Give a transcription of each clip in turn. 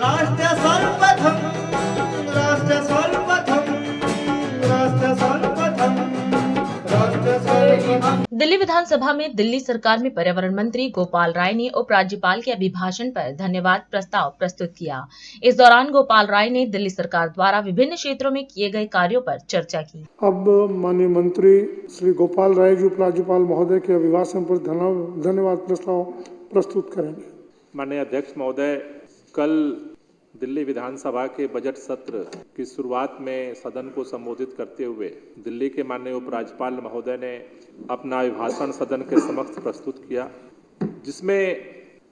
राष्ट्र सर्वप्रथम, राष्ट्र सर्वप्रथम, राष्ट्र सर्वप्रथम, राष्ट्र सर्वप्रथम। दिल्ली विधानसभा में दिल्ली सरकार में पर्यावरण मंत्री गोपाल राय ने उपराज्यपाल के अभिभाषण पर धन्यवाद प्रस्ताव प्रस्तुत किया। इस दौरान गोपाल राय ने दिल्ली सरकार द्वारा विभिन्न क्षेत्रों में किए गए कार्यों पर चर्चा की। अब माननीय मंत्री श्री गोपाल राय जी उपराज्यपाल महोदय के अभिभाषण पर धन्यवाद प्रस्ताव प्रस्तुत करेंगे। माननीय अध्यक्ष महोदय, कल दिल्ली विधानसभा के बजट सत्र की शुरुआत में सदन को संबोधित करते हुए दिल्ली के माननीय उपराज्यपाल महोदय ने अपना अभिभाषण सदन के समक्ष प्रस्तुत किया, जिसमें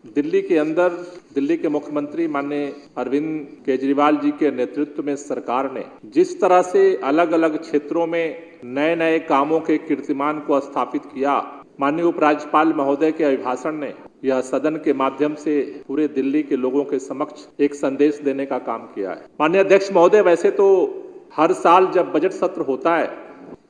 दिल्ली के अंदर दिल्ली के मुख्यमंत्री माननीय अरविंद केजरीवाल जी के नेतृत्व में सरकार ने जिस तरह से अलग अलग क्षेत्रों में नए नए कामों के कीर्तिमान को स्थापित किया, माननीय उपराज्यपाल महोदय के अभिभाषण ने यह सदन के माध्यम से पूरे दिल्ली के लोगों के समक्ष एक संदेश देने का काम किया है। माननीय अध्यक्ष महोदय, वैसे तो हर साल जब बजट सत्र होता है,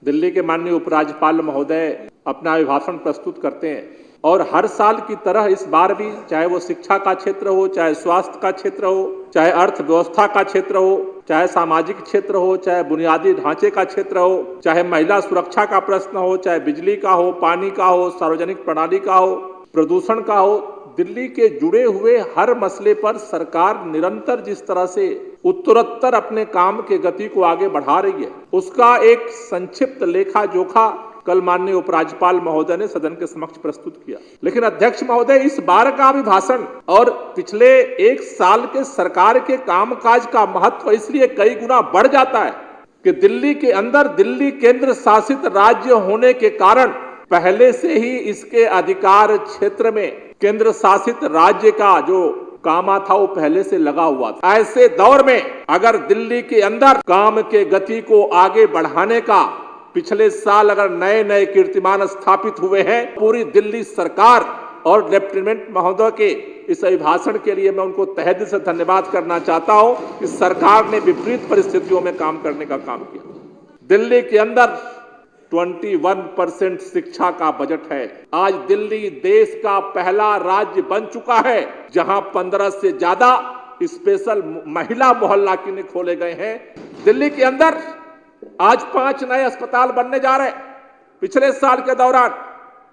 दिल्ली के माननीय उपराज्यपाल महोदय अपना अभिभाषण प्रस्तुत करते हैं और हर साल की तरह इस बार भी, चाहे वो शिक्षा का क्षेत्र हो, चाहे स्वास्थ्य का क्षेत्र हो, चाहे अर्थव्यवस्था का क्षेत्र हो, चाहे सामाजिक क्षेत्र हो, चाहे बुनियादी ढांचे का क्षेत्र हो, चाहे महिला सुरक्षा का प्रश्न हो, चाहे बिजली का हो, पानी का हो, सार्वजनिक प्रणाली का हो, प्रदूषण का हो, दिल्ली के जुड़े हुए हर मसले पर सरकार निरंतर जिस तरह से उत्तरोत्तर अपने काम के गति को आगे बढ़ा रही है, उसका एक संक्षिप्त लेखा जोखा कल माननीय उपराज्यपाल महोदय ने सदन के समक्ष प्रस्तुत किया। लेकिन अध्यक्ष महोदय, इस बार का अभिभाषण और पिछले एक साल के सरकार के कामकाज का महत्व इसलिए कई गुना बढ़ जाता है कि दिल्ली के अंदर दिल्ली केंद्र शासित राज्य होने के कारण पहले से ही इसके अधिकार क्षेत्र में केंद्र शासित राज्य का जो काम था वो पहले से लगा हुआ था। ऐसे दौर में अगर दिल्ली के अंदर काम के गति को आगे बढ़ाने का पिछले साल अगर नए नए कीर्तिमान स्थापित हुए हैं, पूरी दिल्ली सरकार और लेफ्टिनेंट महोदय के इस अभिभाषण के लिए मैं उनको तहे दिल से धन्यवाद करना चाहता हूं कि सरकार ने विपरीत परिस्थितियों में काम करने का काम किया। दिल्ली के अंदर 21% शिक्षा का बजट है। आज दिल्ली देश का पहला राज्य बन चुका है जहां 15 से ज्यादा स्पेशल महिला मोहल्ला क्लिनिक खोले गए हैं। दिल्ली के अंदर आज 5 नए अस्पताल बनने जा रहे हैं। पिछले साल के दौरान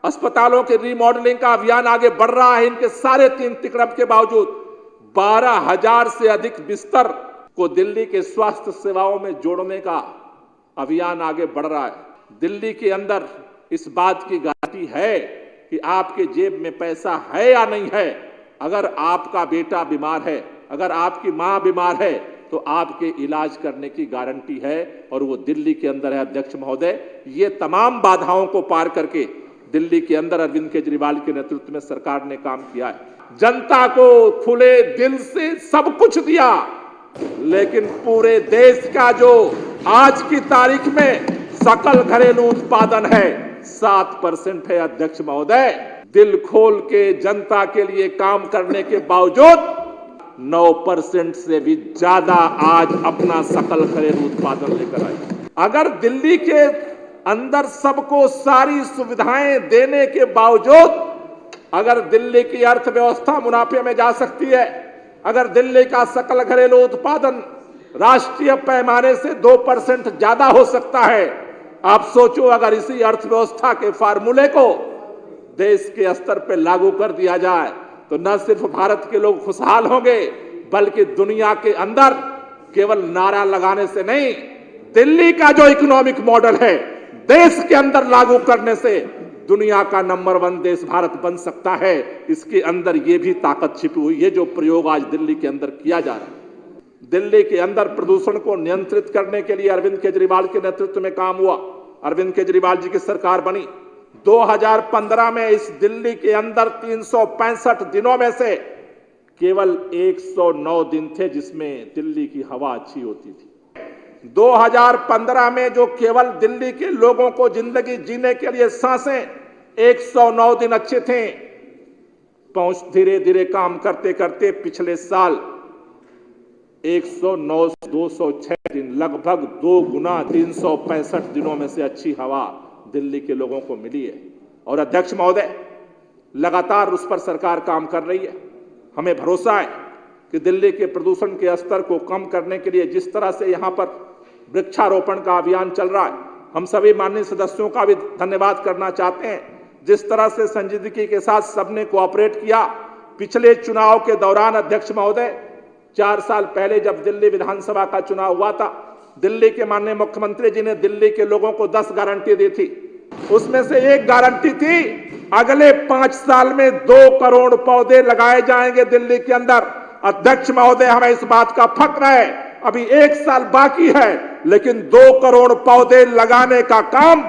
अस्पतालों के रीमॉडलिंग का अभियान आगे बढ़ रहा है। इनके सारे 3 तिकड़म के बावजूद 12,000 से अधिक बिस्तर को दिल्ली के स्वास्थ्य सेवाओं में जोड़ने का अभियान आगे बढ़ रहा है। दिल्ली के अंदर इस बात की गारंटी है कि आपके जेब में पैसा है या नहीं है। अगर आपका बेटा बीमार है, अगर आपकी मां बीमार है, तो आपके इलाज करने की गारंटी है और वो दिल्ली के अंदर है। अध्यक्ष महोदय, ये तमाम बाधाओं को पार करके दिल्ली के अंदर अरविंद केजरीवाल के नेतृत्व में सरकार ने काम किया है। जनता को खुले दिल से सब कुछ दिया, लेकिन पूरे देश का जो आज की तारीख में सकल घरेलू उत्पादन है 7% है। अध्यक्ष महोदय, दिल खोल के जनता के लिए काम करने के बावजूद 9% से भी ज्यादा आज अपना सकल घरेलू उत्पादन लेकर आए। अगर दिल्ली के अंदर सबको सारी सुविधाएं देने के बावजूद अगर दिल्ली की अर्थव्यवस्था मुनाफे में जा सकती है, अगर दिल्ली का सकल घरेलू उत्पादन राष्ट्रीय पैमाने से 2% ज्यादा हो सकता है, आप सोचो अगर इसी अर्थव्यवस्था के फार्मूले को देश के स्तर पर लागू कर दिया जाए तो न सिर्फ भारत के लोग खुशहाल होंगे, बल्कि दुनिया के अंदर केवल नारा लगाने से नहीं, दिल्ली का जो इकोनॉमिक मॉडल है देश के अंदर लागू करने से दुनिया का नंबर 1 देश भारत बन सकता है। इसके अंदर ये भी ताकत छिपी हुई है जो प्रयोग आज दिल्ली के अंदर किया जा रहा है। दिल्ली के अंदर प्रदूषण को नियंत्रित करने के लिए अरविंद केजरीवाल के नेतृत्व में काम हुआ। अरविंद केजरीवाल जी की सरकार बनी। 2015 में इस दिल्ली के अंदर 365 दिनों में से केवल 109 दिन थे जिसमें दिल्ली की हवा अच्छी होती थी। 2015 में जो केवल दिल्ली के लोगों को जिंदगी जीने के लिए सांसें 109 दिन अच्छे थे, पहुंच धीरे धीरे काम करते करते पिछले साल 109 206 दिन, लगभग 2 गुना 365 दिनों में से अच्छी हवा दिल्ली के लोगों को मिली है। और अध्यक्ष महोदय, लगातार उस पर सरकार काम कर रही है। हमें भरोसा है कि दिल्ली के प्रदूषण के स्तर को कम करने के लिए जिस तरह से यहाँ पर वृक्षारोपण का अभियान चल रहा है, हम सभी माननीय सदस्यों का भी धन्यवाद करना चाहते हैं। जिस तरह से संजीदगी के साथ सबने कोऑपरेट किया। पिछले चुनाव के दौरान अध्यक्ष महोदय, 4 साल पहले जब दिल्ली विधानसभा का चुनाव हुआ था, दिल्ली के माननीय मुख्यमंत्री जी ने दिल्ली के लोगों को 10 गारंटी दी थी। उसमें से एक गारंटी थी, अगले 5 साल में 2 करोड़ पौधे लगाए जाएंगे दिल्ली के अंदर। अध्यक्ष महोदय, हमें इस बात का फक्र है, अभी 1 साल बाकी है, लेकिन 2 करोड़ पौधे लगाने का काम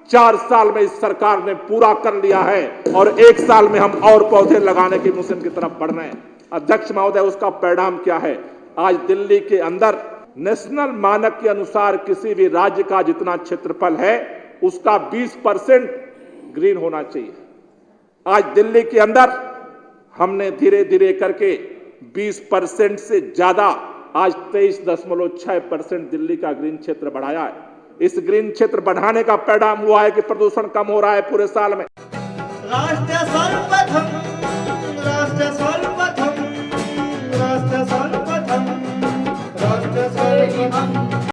4 साल में इस सरकार ने पूरा कर लिया है और 1 साल में हम और पौधे लगाने की मिशन की तरफ बढ़ रहे हैं। अध्यक्ष महोदय, उसका परिणाम क्या है? आज दिल्ली के अंदर नेशनल मानक के अनुसार किसी भी राज्य का जितना क्षेत्रफल है उसका 20% ग्रीन होना चाहिए। आज दिल्ली के अंदर हमने धीरे धीरे करके 20% से ज्यादा, आज 23.6% दिल्ली का ग्रीन क्षेत्र बढ़ाया है। इस ग्रीन क्षेत्र बढ़ाने का परिणाम हुआ है कि प्रदूषण कम हो रहा है पूरे साल में। राष्ट्र सर्वप्रथम